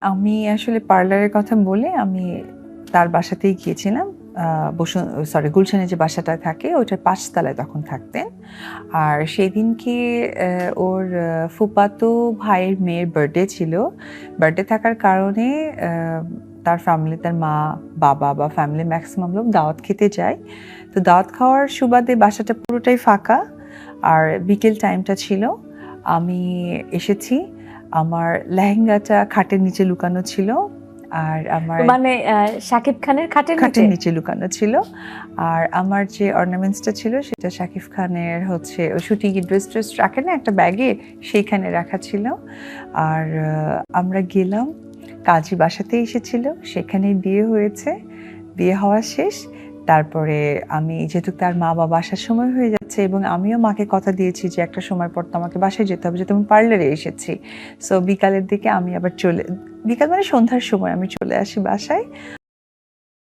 আমি আসলে পার্লারের কথা বলে আমি তার বাসাতেই গিয়েছিলাম। গুলশানে যে বাসাটা থাকে ওইটার ৫ তলায় তখন থাকতেন। আর সেদিনকে ওর ফুফাতো ভাইয়ের মেয়ের বার্থডে ছিল। বার্থডে থাকার কারণে তার ফ্যামিলি, তার মা, বাবা বা ফ্যামিলির ম্যাক্সিমাম লোক দাওয়াত খেতে যায়। তো দাওয়াত খাওয়ার সুবাদে বাসাটা পুরোটাই ফাঁকা। আর বিকেল টাইমটা ছিল। আমি এসেছি। আমার লেহেঙ্গাটা খাটের নিচে লুকানো ছিল। আর আমার মানে শাকিব খানের খাটের খাটের নিচে? নিচে লুকানো ছিল। আর আমার যে অর্নামেন্টসটা ছিল সেটা শাকিব খানের হচ্ছে ওই শুটিং ড্রেস রাখে না একটা ব্যাগে, সেইখানে রাখা ছিল। আর আমরা গেলাম, কাজী বাসাতেই এসেছিল, সেখানেই বিয়ে হয়েছে। বিয়ে হওয়া শেষ। তারপরে আমি যেহেতু তার মা-বাবা আসার সময় হয়ে যাচ্ছে এবং আমিও মাকে কথা দিয়েছি যে একটা সময় পর তো আমাকে বাসায় যেতে হবে, যেহেতু আমি পার্লারে এসেছি। সো বিকালের দিকে আমি আবার বিকাল মানে সন্ধ্যার সময় আমি চলে আসি বাসায়।